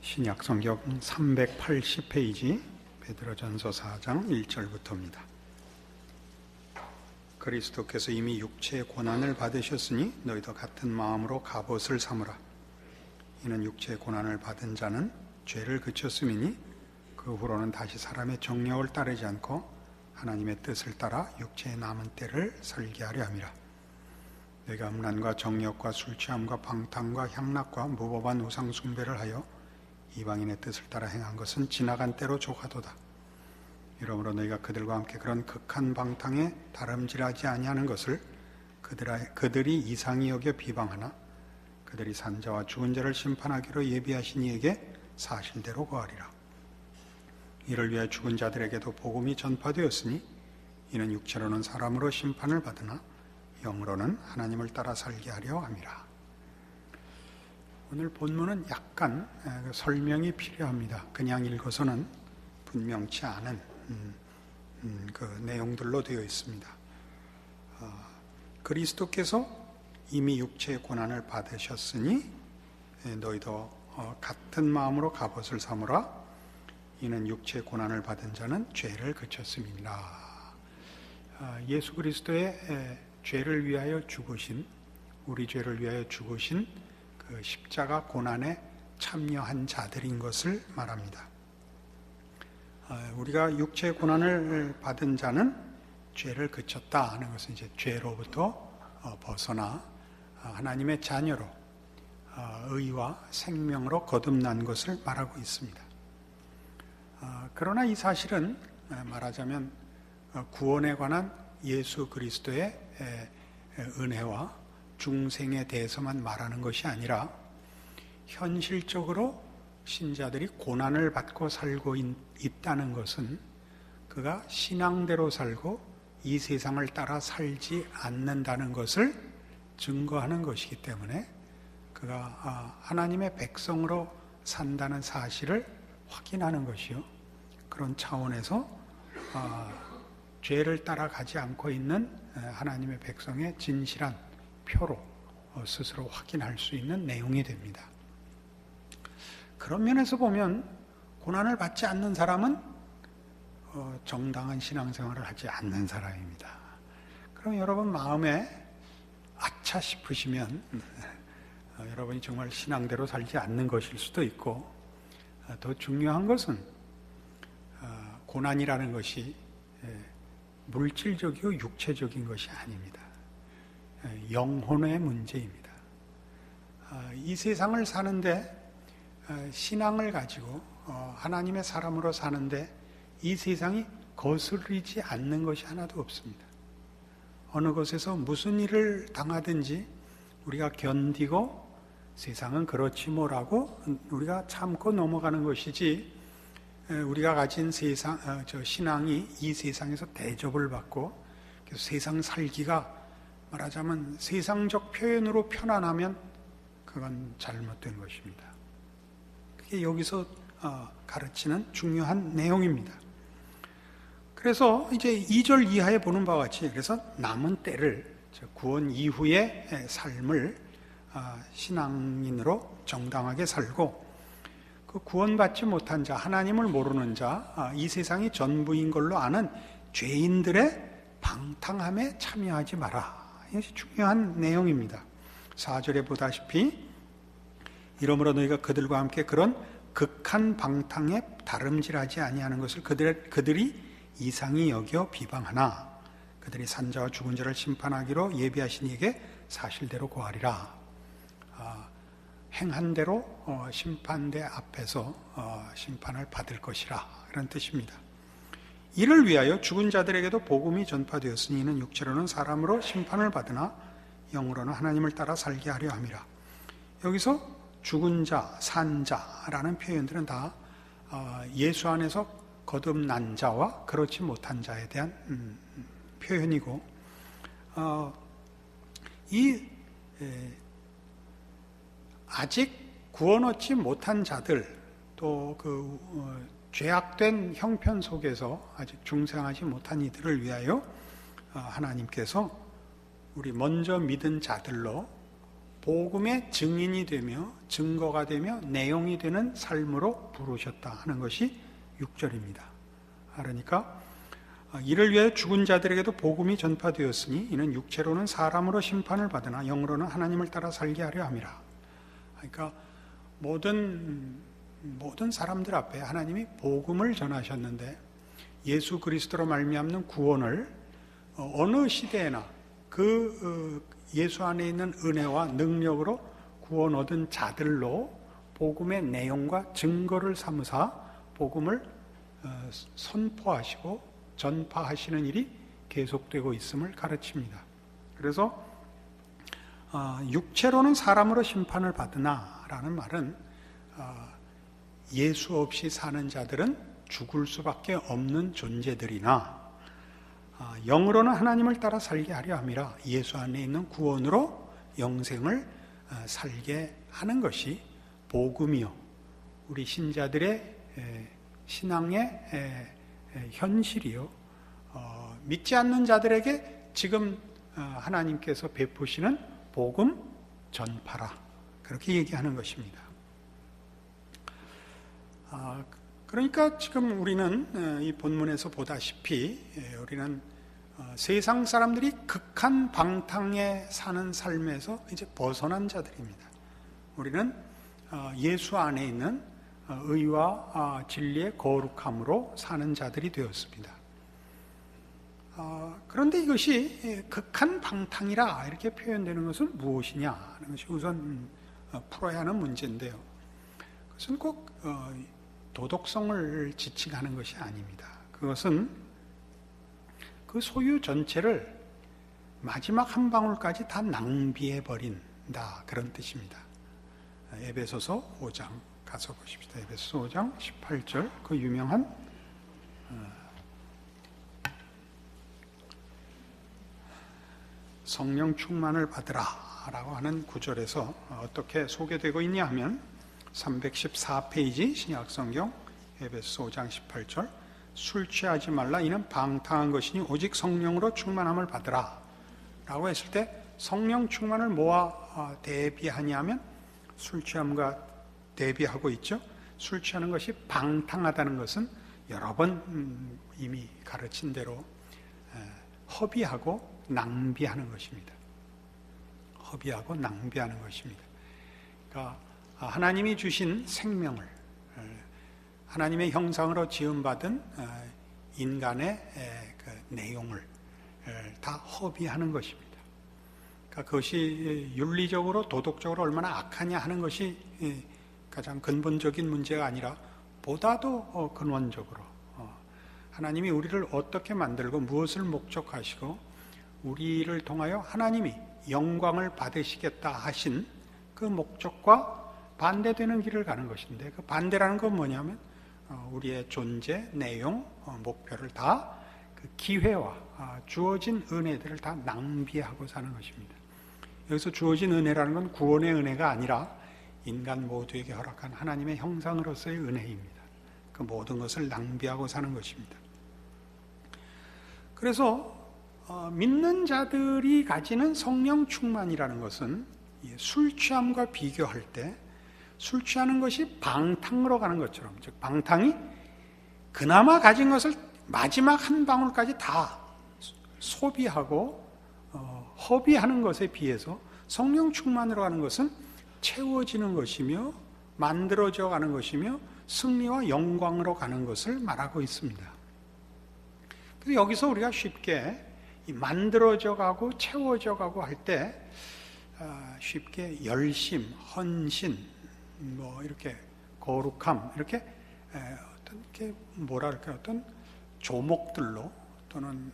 신약성경 380페이지 베드로전서 4장 1절부터입니다. 그리스도께서 이미 육체의 고난을 받으셨으니 너희도 같은 마음으로 갑옷을 삼으라. 이는 육체의 고난을 받은 자는 죄를 그쳤음이니 그 후로는 다시 사람의 정욕을 따르지 않고 하나님의 뜻을 따라 육체의 남은 때를 설계하려 함이라. 너희가 음란과 정욕과 술취함과 방탕과 향락과 무법한 우상 숭배를 하여 이방인의 뜻을 따라 행한 것은 지나간 때로 조가도다. 이러므로 너희가 그들과 함께 그런 극한 방탕에 다름질하지 아니하는 것을 그들이 이상히 여겨 비방하나 그들이 산자와 죽은 자를 심판하기로 예비하신 이에게 사실대로 고하리라. 이를 위하여 죽은 자들에게도 복음이 전파되었으니 이는 육체로는 사람으로 심판을 받으나 영으로는 하나님을 따라 살게 하려 함이라. 오늘 본문은 약간 설명이 필요합니다. 그냥 읽어서는 분명치 않은 그 내용들로 되어 있습니다. 그리스도께서 이미 육체의 고난을 받으셨으니 너희도 같은 마음으로 갑옷을 삼으라. 이는 육체의 고난을 받은 자는 죄를 그쳤음이니라. 예수 그리스도의 죄를 위하여 죽으신, 우리 죄를 위하여 죽으신 그 십자가 고난에 참여한 자들인 것을 말합니다. 우리가 육체의 고난을 받은 자는 죄를 그쳤다 하는 것은 이제 죄로부터 벗어나 하나님의 자녀로 의와 생명으로 거듭난 것을 말하고 있습니다. 그러나 이 사실은 말하자면 구원에 관한 예수 그리스도의 은혜와 중생에 대해서만 말하는 것이 아니라 현실적으로 신자들이 고난을 받고 살고 있다는 것은 그가 신앙대로 살고 이 세상을 따라 살지 않는다는 것을 증거하는 것이기 때문에 그가 하나님의 백성으로 산다는 사실을 확인하는 것이요, 그런 차원에서 죄를 따라가지 않고 있는 하나님의 백성의 진실한 표로 스스로 확인할 수 있는 내용이 됩니다. 그런 면에서 보면 고난을 받지 않는 사람은 정당한 신앙생활을 하지 않는 사람입니다. 그럼 여러분 마음에 아차 싶으시면 여러분이 정말 신앙대로 살지 않는 것일 수도 있고, 더 중요한 것은 고난이라는 것이 물질적이고 육체적인 것이 아닙니다. 영혼의 문제입니다. 이 세상을 사는데 신앙을 가지고 하나님의 사람으로 사는데 이 세상이 거스르지 않는 것이 하나도 없습니다. 어느 곳에서 무슨 일을 당하든지 우리가 견디고 세상은 그렇지 뭐라고 우리가 참고 넘어가는 것이지, 우리가 가진 신앙이 이 세상에서 대접을 받고 세상 살기가 말하자면 세상적 표현으로 편안하면 그건 잘못된 것입니다. 그게 여기서 가르치는 중요한 내용입니다. 그래서 이제 2절 이하에 보는 바와 같이, 그래서 남은 때를, 구원 이후의 삶을 신앙인으로 정당하게 살고, 그 구원받지 못한 자, 하나님을 모르는 자, 이 세상이 전부인 걸로 아는 죄인들의 방탕함에 참여하지 마라. 이것이 중요한 내용입니다. 4절에 보다시피 이러므로 너희가 그들과 함께 그런 극한 방탕에 다름질하지 아니하는 것을 그들이 이상히 여겨 비방하나 그들이 산자와 죽은 자를 심판하기로 예비하신 이에게 사실대로 고하리라. 행한 대로 심판대 앞에서 심판을 받을 것이라, 그런 뜻입니다. 이를 위하여 죽은 자들에게도 복음이 전파되었으니 이는 육체로는 사람으로 심판을 받으나 영으로는 하나님을 따라 살게 하려 함이라. 여기서 죽은 자, 산 자라는 표현들은 다 예수 안에서 거듭난 자와 그렇지 못한 자에 대한 표현이고, 아직 구원 얻지 못한 자들, 또 죄악된 형편 속에서 아직 중생하지 못한 이들을 위하여 하나님께서 우리 먼저 믿은 자들로 복음의 증인이 되며 증거가 되며 내용이 되는 삶으로 부르셨다 하는 것이 6절입니다. 그러니까 이를 위해 죽은 자들에게도 복음이 전파되었으니 이는 육체로는 사람으로 심판을 받으나 영으로는 하나님을 따라 살게 하려 함이라. 그러니까 모든 사람들 앞에 하나님이 복음을 전하셨는데 예수 그리스도로 말미암는 구원을 어느 시대에나 그 예수 안에 있는 은혜와 능력으로 구원 얻은 자들로 복음의 내용과 증거를 삼으사 복음을 선포하시고 전파하시는 일이 계속되고 있음을 가르칩니다. 그래서 육체로는 사람으로 심판을 받으나 라는 말은 예수 없이 사는 자들은 죽을 수밖에 없는 존재들이나 영으로는 하나님을 따라 살게 하려 함이라. 예수 안에 있는 구원으로 영생을 살게 하는 것이 복음이요 우리 신자들의 신앙의 현실이요 믿지 않는 자들에게 지금 하나님께서 베푸시는 복음 전파라, 그렇게 얘기하는 것입니다. 그러니까 지금 우리는 이 본문에서 보다시피 우리는 세상 사람들이 극한 방탕에 사는 삶에서 이제 벗어난 자들입니다. 우리는 예수 안에 있는 의와 진리의 거룩함으로 사는 자들이 되었습니다. 그런데 이것이 극한 방탕이라 이렇게 표현되는 것은 무엇이냐 하는 것이 우선 풀어야 하는 문제인데요. 그것은 꼭 도덕성을 지칭하는 것이 아닙니다. 그것은 그 소유 전체를 마지막 한 방울까지 다 낭비해 버린다, 그런 뜻입니다. 에베소서 5장 가서 보십시다. 에베소서 5장 18절 그 유명한 성령 충만을 받으라 라고 하는 구절에서 어떻게 소개되고 있냐 하면 314페이지 신약성경 에베소서 5장 18절 술 취하지 말라 이는 방탕한 것이니 오직 성령으로 충만함을 받으라 라고 했을 때 성령 충만을 뭐와 대비하냐면 술 취함과 대비하고 있죠. 술 취하는 것이 방탕하다는 것은 여러 번 이미 가르친 대로 허비하고 낭비하는 것입니다. 허비하고 낭비하는 것입니다. 그러니까 하나님이 주신 생명을, 하나님의 형상으로 지음받은 인간의 그 내용을 다 허비하는 것입니다. 그러니까 그것이 윤리적으로 도덕적으로 얼마나 악하냐 하는 것이 가장 근본적인 문제가 아니라 보다도 근원적으로 하나님이 우리를 어떻게 만들고 무엇을 목적하시고 우리를 통하여 하나님이 영광을 받으시겠다 하신 그 목적과 반대되는 길을 가는 것인데, 그 반대라는 건 뭐냐면 우리의 존재, 내용, 목표를 다 그 기회와 주어진 은혜들을 다 낭비하고 사는 것입니다. 여기서 주어진 은혜라는 건 구원의 은혜가 아니라 인간 모두에게 허락한 하나님의 형상으로서의 은혜입니다. 그 모든 것을 낭비하고 사는 것입니다. 그래서 믿는 자들이 가지는 성령 충만이라는 것은 술 취함과 비교할 때 술 취하는 것이 방탕으로 가는 것처럼, 즉 방탕이 그나마 가진 것을 마지막 한 방울까지 다 소비하고 허비하는 것에 비해서 성령 충만으로 가는 것은 채워지는 것이며 만들어져 가는 것이며 승리와 영광으로 가는 것을 말하고 있습니다. 그래서 여기서 우리가 쉽게 만들어져 가고 채워져 가고 할 때 쉽게 열심, 헌신, 이렇게 거룩함, 이렇게 어떤 조목들로 또는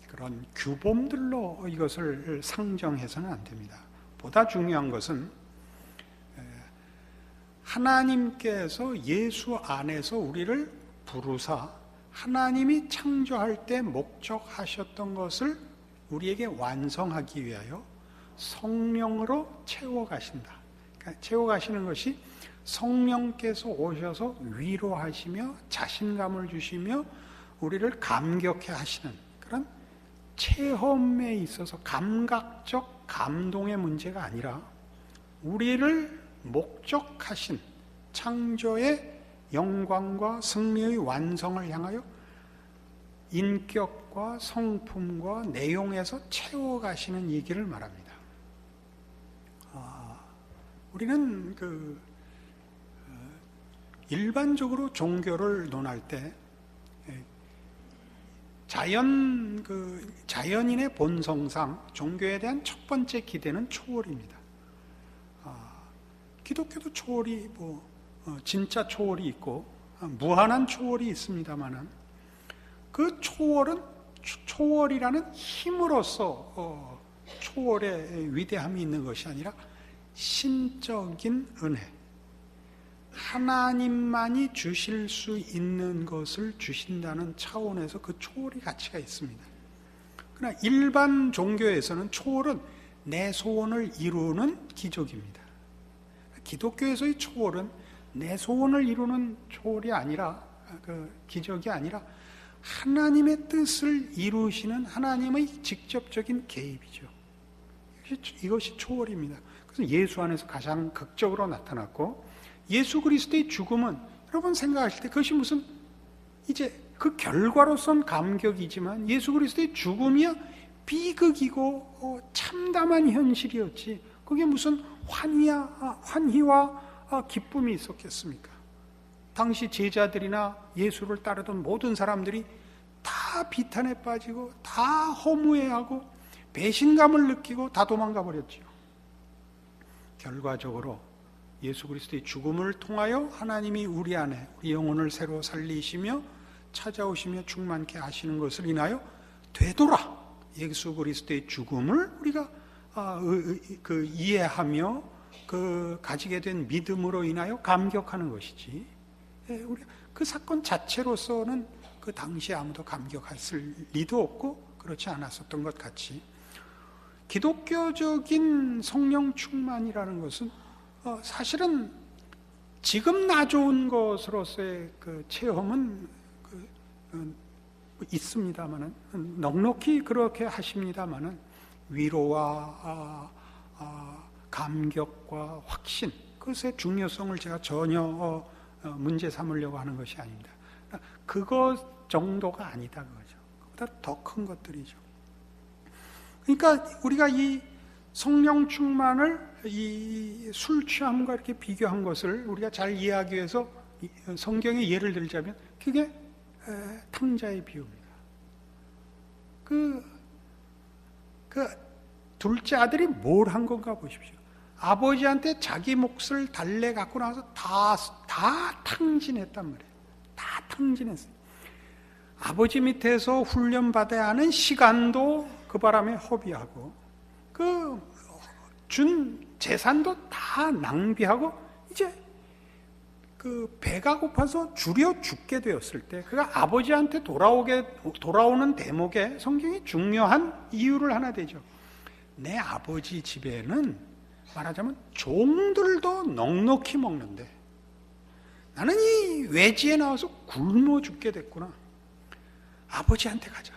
그런 규범들로 이것을 상정해서는 안 됩니다. 보다 중요한 것은 하나님께서 예수 안에서 우리를 부르사 하나님이 창조할 때 목적하셨던 것을 우리에게 완성하기 위하여 성령으로 채워가신다. 그러니까 채워가시는 것이 성령께서 오셔서 위로하시며 자신감을 주시며 우리를 감격해 하시는 그런 체험에 있어서 감각적 감동의 문제가 아니라 우리를 목적하신 창조의 영광과 승리의 완성을 향하여 인격과 성품과 내용에서 채워가시는 얘기를 말합니다. 우리는 일반적으로 종교를 논할 때 자연인의 본성상 종교에 대한 첫 번째 기대는 초월입니다. 기독교도 초월이 진짜 초월이 있고 무한한 초월이 있습니다만은 그 초월이라는 힘으로써 초월의 위대함이 있는 것이 아니라 신적인 은혜, 하나님만이 주실 수 있는 것을 주신다는 차원에서 그 초월의 가치가 있습니다. 그러나 일반 종교에서는 초월은 내 소원을 이루는 기적입니다. 기독교에서의 초월은 내 소원을 이루는 초월이 아니라 기적이 아니라 하나님의 뜻을 이루시는 하나님의 직접적인 개입이죠. 이것이 초월입니다. 그래서 예수 안에서 가장 극적으로 나타났고, 예수 그리스도의 죽음은 여러분 생각하실 때 그것이 무슨 이제 그 결과로선 감격이지만 예수 그리스도의 죽음이야 비극이고 참담한 현실이었지, 그게 무슨 환희와 기쁨이 있었겠습니까? 당시 제자들이나 예수를 따르던 모든 사람들이 다 비탄에 빠지고 다 허무해하고 배신감을 느끼고 다 도망가 버렸죠. 결과적으로 예수 그리스도의 죽음을 통하여 하나님이 우리 안에 우리 영혼을 새로 살리시며 찾아오시며 충만케 하시는 것을 인하여 되돌아 예수 그리스도의 죽음을 우리가 이해하며 가지게 된 믿음으로 인하여 감격하는 것이지, 우리가 그 사건 자체로서는 그 당시에 아무도 감격했을 리도 없고 그렇지 않았었던 것 같이, 기독교적인 성령 충만이라는 것은 사실은 지금 나 좋은 것으로서의 그 체험은 있습니다만은, 넉넉히 그렇게 하십니다만은, 위로와 감격과 확신, 그것의 중요성을 제가 전혀 문제 삼으려고 하는 것이 아닙니다. 그것 정도가 아니다 그거죠. 그보다 더 큰 것들이죠. 그러니까 우리가 이 성령 충만을 이 술 취함과 이렇게 비교한 것을 우리가 잘 이해하기 위해서 성경의 예를 들자면 그게 탕자의 비유입니다. 그 둘째 아들이 뭘 한 건가 보십시오. 아버지한테 자기 몫을 달래 갖고 나서 다 탕진했단 말이에요. 다 탕진했어요. 아버지 밑에서 훈련받아야 하는 시간도 그 바람에 허비하고, 준 재산도 다 낭비하고, 이제 배가 고파서 줄여 죽게 되었을 때 그가 아버지한테 돌아오는 대목에 성경이 중요한 이유를 하나 되죠. 내 아버지 집에는 말하자면 종들도 넉넉히 먹는데 나는 이 외지에 나와서 굶어 죽게 됐구나. 아버지한테 가자.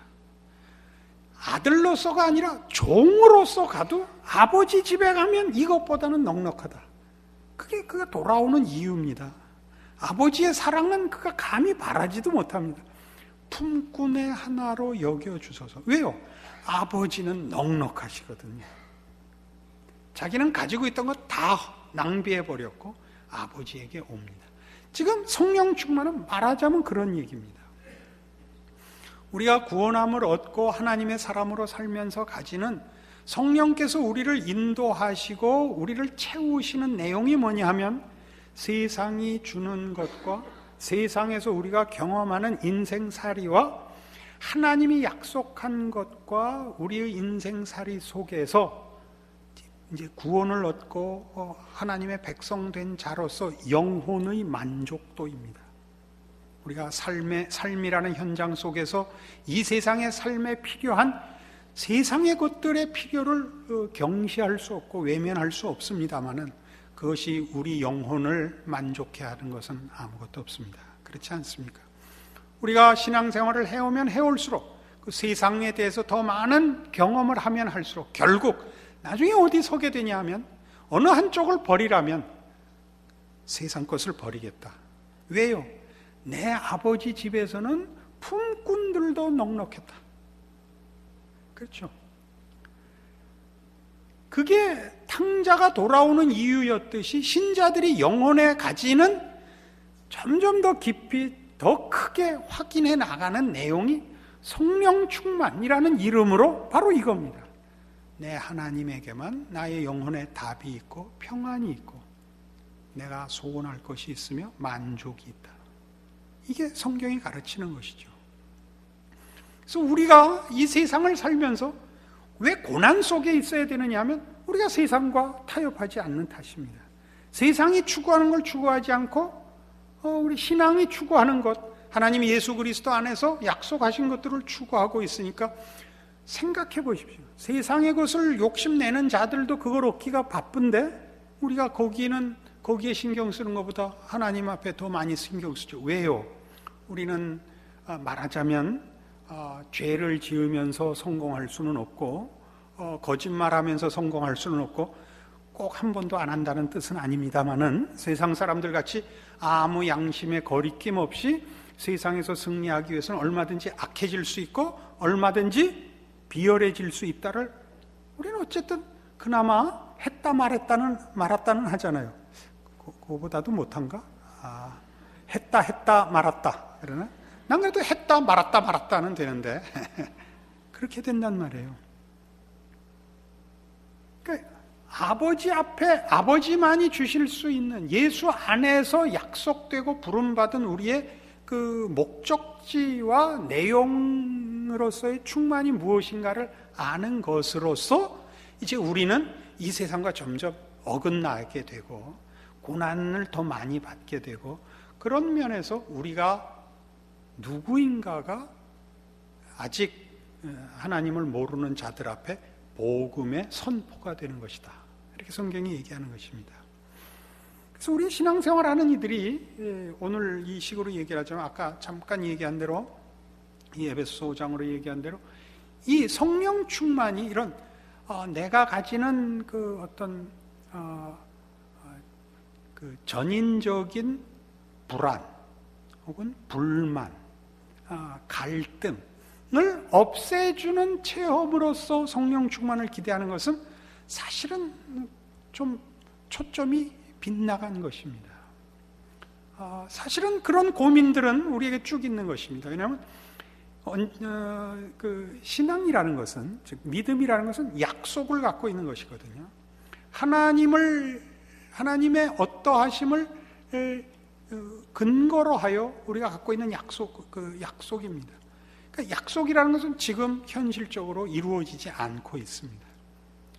아들로서가 아니라 종으로서 가도 아버지 집에 가면 이것보다는 넉넉하다. 그게 그가 돌아오는 이유입니다. 아버지의 사랑은 그가 감히 바라지도 못합니다. 품꾼의 하나로 여겨주소서. 왜요? 아버지는 넉넉하시거든요. 자기는 가지고 있던 거 다 낭비해버렸고 아버지에게 옵니다. 지금 성령 충만은 말하자면 그런 얘기입니다. 우리가 구원함을 얻고 하나님의 사람으로 살면서 가지는 성령께서 우리를 인도하시고 우리를 채우시는 내용이 뭐냐 하면, 세상이 주는 것과 세상에서 우리가 경험하는 인생살이와 하나님이 약속한 것과 우리의 인생살이 속에서 이제 구원을 얻고 하나님의 백성 된 자로서 영혼의 만족도입니다. 우리가 삶이라는 현장 속에서 이 세상의 삶에 필요한 세상의 것들의 필요를 경시할 수 없고 외면할 수 없습니다만은, 그것이 우리 영혼을 만족해 하는 것은 아무것도 없습니다. 그렇지 않습니까? 우리가 신앙생활을 해오면 해올수록 그 세상에 대해서 더 많은 경험을 하면 할수록 결국 나중에 어디 서게 되냐 하면 어느 한쪽을 버리라면 세상 것을 버리겠다. 왜요? 내 아버지 집에서는 품꾼들도 넉넉했다. 그렇죠? 그게 탕자가 돌아오는 이유였듯이 신자들이 영혼에 가지는 점점 더 깊이 더 크게 확인해 나가는 내용이 성령 충만이라는 이름으로 바로 이겁니다. 내 하나님에게만 나의 영혼에 답이 있고 평안이 있고 내가 소원할 것이 있으며 만족이 있다. 이게 성경이 가르치는 것이죠. 그래서 우리가 이 세상을 살면서 왜 고난 속에 있어야 되느냐 하면 우리가 세상과 타협하지 않는 탓입니다. 세상이 추구하는 걸 추구하지 않고 우리 신앙이 추구하는 것, 하나님이 예수 그리스도 안에서 약속하신 것들을 추구하고 있으니까 생각해 보십시오. 세상의 것을 욕심내는 자들도 그걸 얻기가 바쁜데 우리가 거기에 신경 쓰는 것보다 하나님 앞에 더 많이 신경 쓰죠. 왜요? 우리는 말하자면 죄를 지으면서 성공할 수는 없고 거짓말하면서 성공할 수는 없고 꼭 한 번도 안 한다는 뜻은 아닙니다만은 세상 사람들 같이 아무 양심의 거리낌 없이 세상에서 승리하기 위해서는 얼마든지 악해질 수 있고 얼마든지 비열해질 수 있다를 우리는 어쨌든 그나마 했다 말았다는 하잖아요. 그거보다도 못한가? 했다 말았다 그러나? 난 그래도 했다 말았다는 되는데 그렇게 된단 말이에요. 그러니까 아버지 앞에 아버지만이 주실 수 있는 예수 안에서 약속되고 부름받은 우리의 그 목적지와 내용으로서의 충만이 무엇인가를 아는 것으로서 이제 우리는 이 세상과 점점 어긋나게 되고 고난을 더 많이 받게 되고 그런 면에서 우리가 누구인가가 아직 하나님을 모르는 자들 앞에 복음의 선포가 되는 것이다. 이렇게 성경이 얘기하는 것입니다. 그래서 우리 신앙생활하는 이들이 오늘 이 식으로 얘기를 하자면 아까 잠깐 얘기한 대로 이 에베소 5장으로 얘기한 대로 이 성령 충만이 이런 내가 가지는 그 어떤 그 전인적인 불안 혹은 불만, 갈등을 없애주는 체험으로서 성령 충만을 기대하는 것은 사실은 좀 초점이 빗나간 것입니다. 사실은 그런 고민들은 우리에게 쭉 있는 것입니다. 왜냐하면 그 신앙이라는 것은, 즉 믿음이라는 것은 약속을 갖고 있는 것이거든요. 하나님의 어떠하심을 근거로 하여 우리가 갖고 있는 약속입니다. 그러니까 약속이라는 것은 지금 현실적으로 이루어지지 않고 있습니다.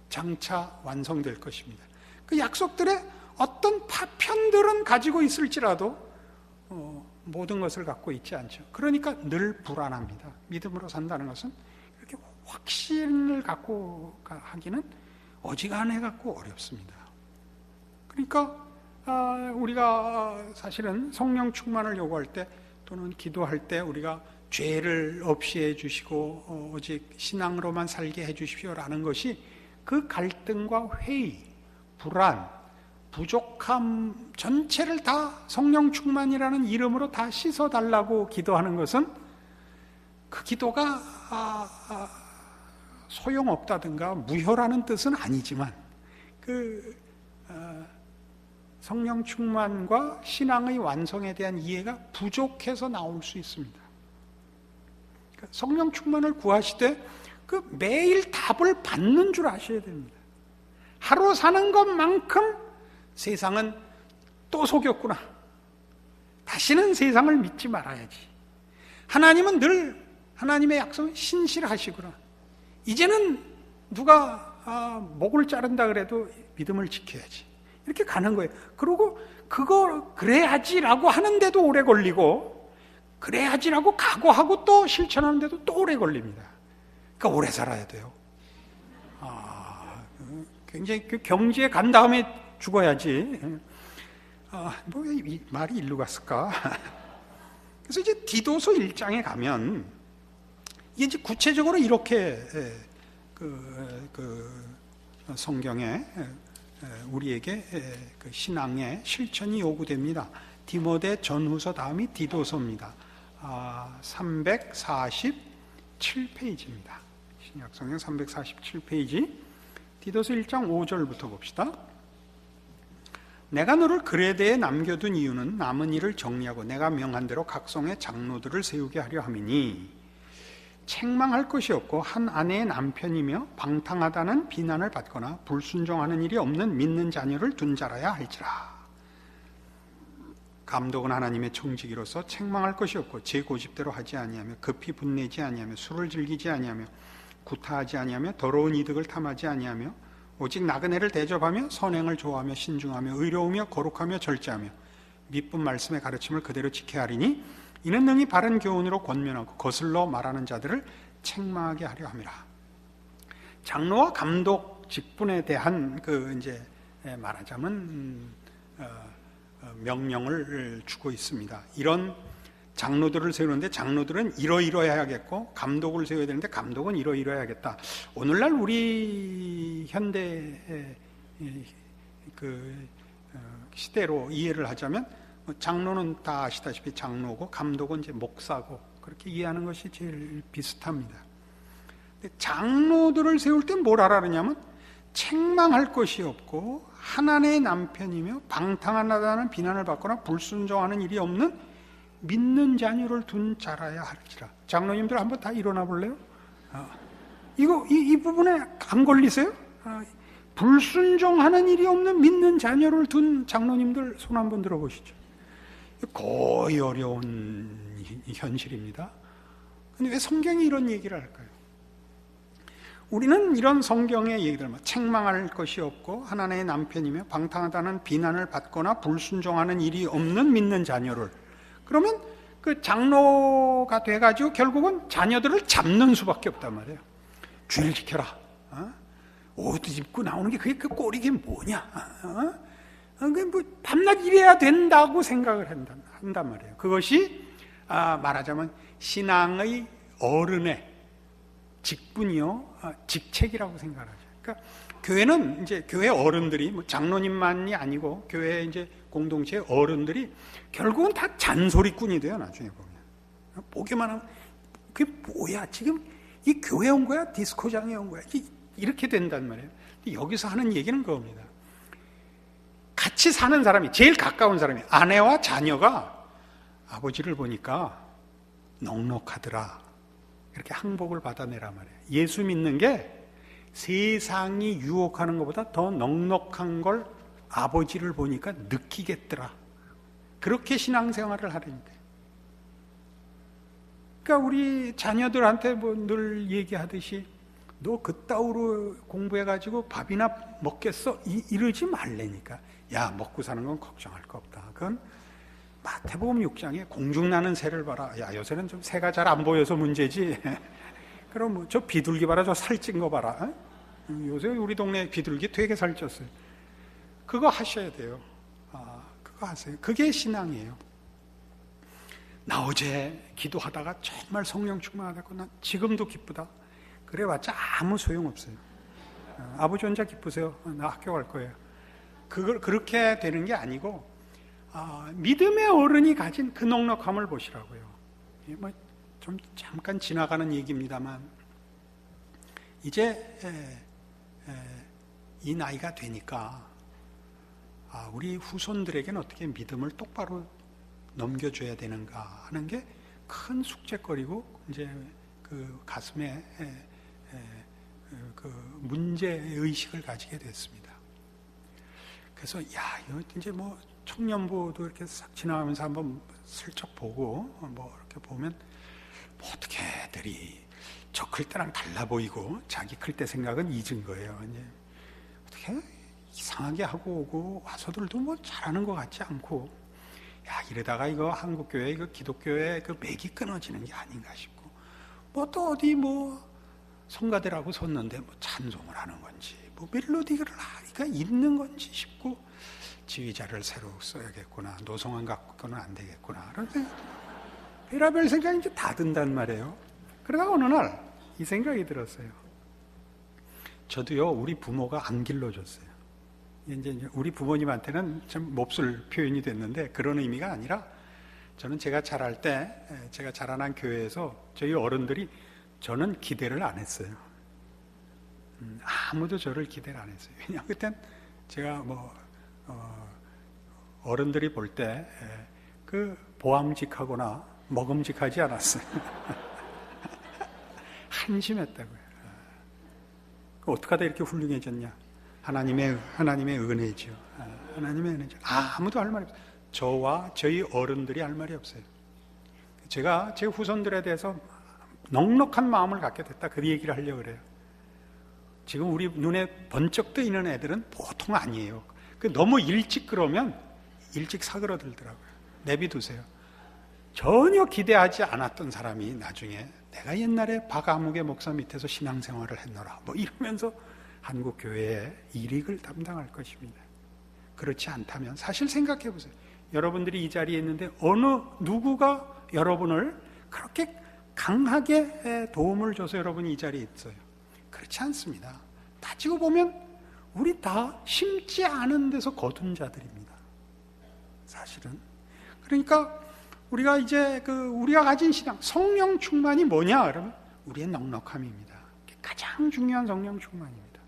장차 완성될 것입니다. 그 약속들의 어떤 파편들은 가지고 있을지라도 모든 것을 갖고 있지 않죠. 그러니까 늘 불안합니다. 믿음으로 산다는 것은 이렇게 확신을 갖고 하기는 어지간해 갖고 어렵습니다. 그러니까 우리가 사실은 성령 충만을 요구할 때 또는 기도할 때 우리가 죄를 없이 해주시고 오직 신앙으로만 살게 해주십시오라는 것이 그 갈등과 회의, 불안, 부족함 전체를 다 성령 충만이라는 이름으로 다 씻어달라고 기도하는 것은 그 기도가 소용없다든가 무효라는 뜻은 아니지만 성령 충만과 신앙의 완성에 대한 이해가 부족해서 나올 수 있습니다. 그러니까 성령 충만을 구하시되 그 매일 답을 받는 줄 아셔야 됩니다. 하루 사는 것만큼 세상은 또 속였구나. 다시는 세상을 믿지 말아야지. 하나님은 늘 하나님의 약속은 신실하시구나. 이제는 누가 목을 자른다 그래도 믿음을 지켜야지. 이렇게 가는 거예요. 그리고 그거 그래야지라고 하는데도 오래 걸리고 그래야지라고 각오하고 또 실천하는데도 또 오래 걸립니다. 그러니까 오래 살아야 돼요. 굉장히 경지에 간 다음에 죽어야지. 뭐 이 말이 일로 갔을까? 그래서 이제 디도서 1장에 가면 이게 이제 구체적으로 이렇게 성경에 우리에게 그 신앙의 실천이 요구됩니다. 디모데 전후서 다음이 디도서입니다. 347페이지입니다. 신약성경 347페이지 디도서 1장 5절부터 봅시다. 내가 너를 그레데에 남겨둔 이유는 남은 일을 정리하고 내가 명한 대로 각 성의 장로들을 세우게 하려 함이니 책망할 것이 없고 한 아내의 남편이며 방탕하다는 비난을 받거나 불순종하는 일이 없는 믿는 자녀를 둔 자라야 할지라. 감독은 하나님의 청지기로서 책망할 것이 없고 제 고집대로 하지 아니하며 급히 분내지 아니하며 술을 즐기지 아니하며 구타하지 아니하며 더러운 이득을 탐하지 아니하며 오직 나그네를 대접하며 선행을 좋아하며 신중하며 의로우며 거룩하며 절제하며 미쁜 말씀의 가르침을 그대로 지켜야 하리니 이는 능히 바른 교훈으로 권면하고 거슬러 말하는 자들을 책망하게 하려 함이라. 장로와 감독 직분에 대한 이제 말하자면 명령을 주고 있습니다. 이런 장로들을 세우는데 장로들은 이러이러해야겠고 감독을 세워야 되는데 감독은 이러이러해야겠다. 오늘날 우리 현대 시대로 이해를 하자면 장로는 다 아시다시피 장로고 감독은 이제 목사고 그렇게 이해하는 것이 제일 비슷합니다. 근데 장로들을 세울 땐 뭘 하라 그러냐면 책망할 것이 없고 하나님의 남편이며 방탕하다는 비난을 받거나 불순종하는 일이 없는 믿는 자녀를 둔 자라야 할지라. 장로님들 한번 다 일어나 볼래요? 이 부분에 안 걸리세요? 불순종하는 일이 없는 믿는 자녀를 둔 장로님들 손 한번 들어보시죠. 거의 어려운 현실입니다. 근데 왜 성경이 이런 얘기를 할까요? 우리는 이런 성경의 얘기들, 책망할 것이 없고 하나님의 남편이며 방탕하다는 비난을 받거나 불순종하는 일이 없는 믿는 자녀를, 그러면 그 장로가 돼가지고 결국은 자녀들을 잡는 수밖에 없단 말이에요. 주일 지켜라. 옷도 입고 나오는 게 그게 그 꼴이 게 뭐냐? 뭐 밤낮 일해야 된다고 생각을 한단 말이에요. 그것이 말하자면 신앙의 어른의 직분이요, 직책이라고 생각하죠. 그러니까 교회는 이제 교회 어른들이 뭐 장로님만이 아니고 교회 이제 공동체 어른들이 결국은 다 잔소리꾼이 돼요. 나중에 보면 보기만 하면 그게 뭐야? 지금 이 교회 온 거야? 디스코장에 온 거야? 이렇게 된단 말이에요. 근데 여기서 하는 얘기는 그겁니다. 같이 사는 사람이, 제일 가까운 사람이, 아내와 자녀가 아버지를 보니까 넉넉하더라, 이렇게 항복을 받아내란 말이에요. 예수 믿는 게 세상이 유혹하는 것보다 더 넉넉한 걸 아버지를 보니까 느끼겠더라, 그렇게 신앙생활을 하려니까. 그러니까 우리 자녀들한테 뭐 늘 얘기하듯이 너 그따위로 공부해가지고 밥이나 먹겠어? 이러지 말라니까. 야, 먹고 사는 건 걱정할 거 없다. 그건 마태복음 6장에 공중나는 새를 봐라. 야, 요새는 좀 새가 잘 안 보여서 문제지. 그럼 뭐 저 비둘기 봐라, 저 살찐 거 봐라. 요새 우리 동네 비둘기 되게 살쪘어요. 그거 하셔야 돼요. 그거 하세요. 그게 신앙이에요. 나 어제 기도하다가 정말 성령 충만하다고 난 지금도 기쁘다. 그래봤자 아무 소용없어요. 아버지 혼자 기쁘세요. 나 학교 갈 거예요. 그걸 그렇게 되는 게 아니고 믿음의 어른이 가진 그 넉넉함을 보시라고요. 뭐 좀 잠깐 지나가는 얘기입니다만 이제 이 나이가 되니까 우리 후손들에게는 어떻게 믿음을 똑바로 넘겨줘야 되는가 하는 게 큰 숙제거리고 이제 그 가슴에 그 문제 의식을 가지게 됐습니다. 그래서 이거 이제 뭐 청년부도 이렇게 싹 지나가면서 한번 슬쩍 보고 뭐 이렇게 보면 뭐 어떻게 애들이 저 클 때랑 달라 보이고 자기 클 때 생각은 잊은 거예요. 이제 어떻게 이상하게 하고 오고 와서들도 뭐 잘하는 것 같지 않고, 이러다가 이거 한국교회, 이거 기독교회 그 맥이 끊어지는 게 아닌가 싶고, 뭐 또 어디 뭐 성가대라고 섰는데 뭐 찬송을 하는 건지 뭐 멜로디를 하니까 있는 건지 싶고, 지휘자를 새로 써야겠구나, 노성안 갖고는 안 되겠구나, 그런데 별의별 생각이 이제 다 든단 말이에요. 그러다가 어느 날 이 생각이 들었어요. 저도요, 우리 부모가 안 길러줬어요. 이제 우리 부모님한테는 좀 몹쓸 표현이 됐는데 그런 의미가 아니라 저는 제가 자랄 때, 제가 자라난 교회에서 저희 어른들이 저는 기대를 안 했어요. 아무도 저를 기대를 안 했어요. 왜냐하면 그땐 제가 어른들이 볼 때 그 보암직하거나 먹음직하지 않았어요. 한심했다고요. 어떻게 하다 이렇게 훌륭해졌냐? 하나님의 은혜죠. 하나님의 은혜죠. 아무도 할 말이 없어요. 저와 저희 어른들이 할 말이 없어요. 제가 제 후손들에 대해서 넉넉한 마음을 갖게 됐다. 그 얘기를 하려고 그래요. 지금 우리 눈에 번쩍 뜨이는 애들은 보통 아니에요. 너무 일찍 그러면 일찍 사그러들더라고요. 내비두세요. 전혀 기대하지 않았던 사람이 나중에 내가 옛날에 박아무개 목사 밑에서 신앙생활을 했노라 이러면서 한국 교회의 일익을 담당할 것입니다. 그렇지 않다면 사실 생각해 보세요. 여러분들이 이 자리에 있는데 어느 누구가 여러분을 그렇게 강하게 도움을 줘서 여러분이 이 자리에 있어요? 그렇지 않습니다. 따지고 보면 우리 다 심지 않은 데서 거둔 자들입니다. 사실은. 그러니까 우리가 이제 우리가 가진 신앙, 성령 충만이 뭐냐? 그러면 우리의 넉넉함입니다. 가장 중요한 성령 충만입니다.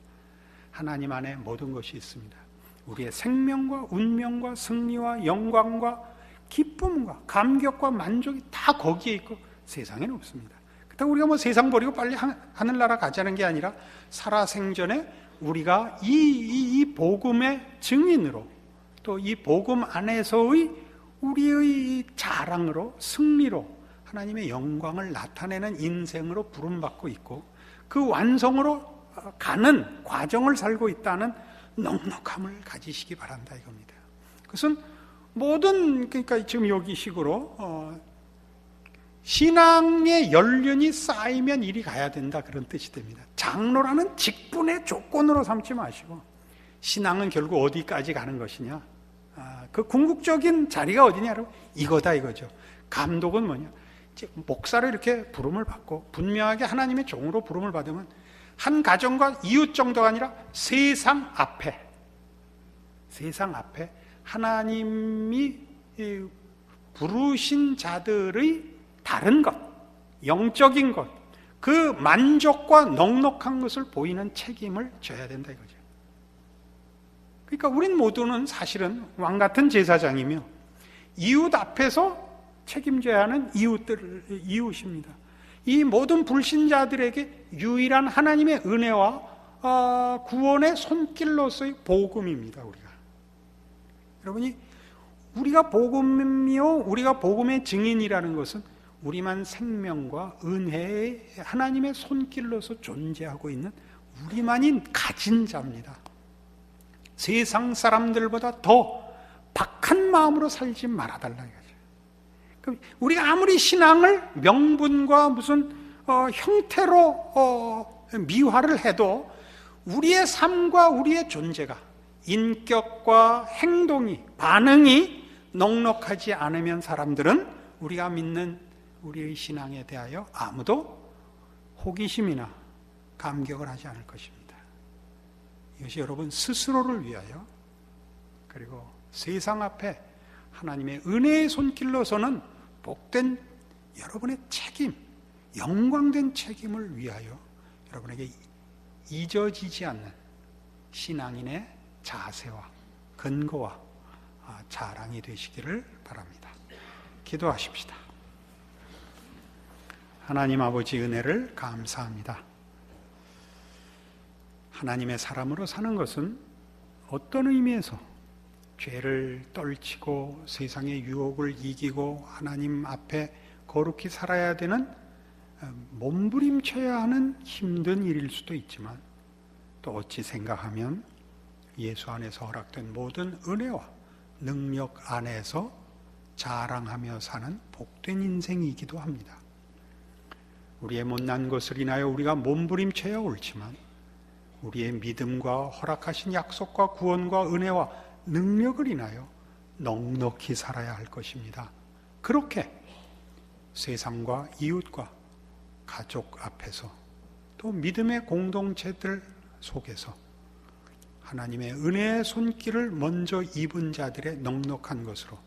하나님 안에 모든 것이 있습니다. 우리의 생명과 운명과 승리와 영광과 기쁨과 감격과 만족이 다 거기에 있고 세상에는 없습니다. 그렇다고 우리가 세상 버리고 빨리 하늘나라 가자는 게 아니라 살아생전에 우리가 이 복음의 증인으로 또 이 복음 안에서의 우리의 자랑으로 승리로 하나님의 영광을 나타내는 인생으로 부름받고 있고 그 완성으로 가는 과정을 살고 있다는 넉넉함을 가지시기 바란다 이겁니다. 그것은 그러니까 지금 여기 식으로 신앙의 연륜이 쌓이면 이리 가야 된다 그런 뜻이 됩니다. 장로라는 직분의 조건으로 삼지 마시고 신앙은 결국 어디까지 가는 것이냐? 그 궁극적인 자리가 어디냐? 이거다 이거죠. 감독은 뭐냐? 목사를 이렇게 부름을 받고 분명하게 하나님의 종으로 부름을 받으면 한 가정과 이웃 정도가 아니라 세상 앞에 하나님이 부르신 자들의 다른 것, 영적인 것, 그 만족과 넉넉한 것을 보이는 책임을 져야 된다 이거죠. 그러니까 우린 모두는 사실은 왕같은 제사장이며 이웃 앞에서 책임져야 하는 이웃입니다. 이 모든 불신자들에게 유일한 하나님의 은혜와 구원의 손길로서의 복음입니다. 여러분이 우리가 복음이요 우리가 복음의 증인이라는 것은 우리만 생명과 은혜의 하나님의 손길로서 존재하고 있는 우리만이 가진 자입니다. 세상 사람들보다 더 박한 마음으로 살지 말아달라 이거죠. 우리가 아무리 신앙을 명분과 무슨 형태로 미화를 해도 우리의 삶과 우리의 존재가 인격과 행동이 반응이 넉넉하지 않으면 사람들은 우리가 믿는 우리의 신앙에 대하여 아무도 호기심이나 감격을 하지 않을 것입니다. 이것이 여러분 스스로를 위하여 그리고 세상 앞에 하나님의 은혜의 손길로서는 복된 여러분의 책임, 영광된 책임을 위하여 여러분에게 잊어지지 않는 신앙인의 자세와 근거와 자랑이 되시기를 바랍니다. 기도하십시다. 하나님 아버지 은혜를 감사합니다. 하나님의 사람으로 사는 것은 어떤 의미에서 죄를 떨치고 세상의 유혹을 이기고 하나님 앞에 거룩히 살아야 되는 몸부림쳐야 하는 힘든 일일 수도 있지만 또 어찌 생각하면 예수 안에서 허락된 모든 은혜와 능력 안에서 자랑하며 사는 복된 인생이기도 합니다. 우리의 못난 것을 인하여 우리가 몸부림쳐야 옳지만 우리의 믿음과 허락하신 약속과 구원과 은혜와 능력을 인하여 넉넉히 살아야 할 것입니다. 그렇게 세상과 이웃과 가족 앞에서 또 믿음의 공동체들 속에서 하나님의 은혜의 손길을 먼저 입은 자들의 넉넉한 것으로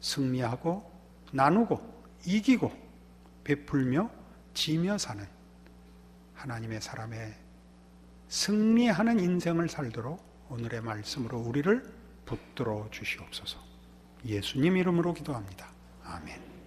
승리하고 나누고 이기고 베풀며 지며 사는 하나님의 사람의 승리하는 인생을 살도록 오늘의 말씀으로 우리를 붙들어 주시옵소서. 예수님 이름으로 기도합니다. 아멘.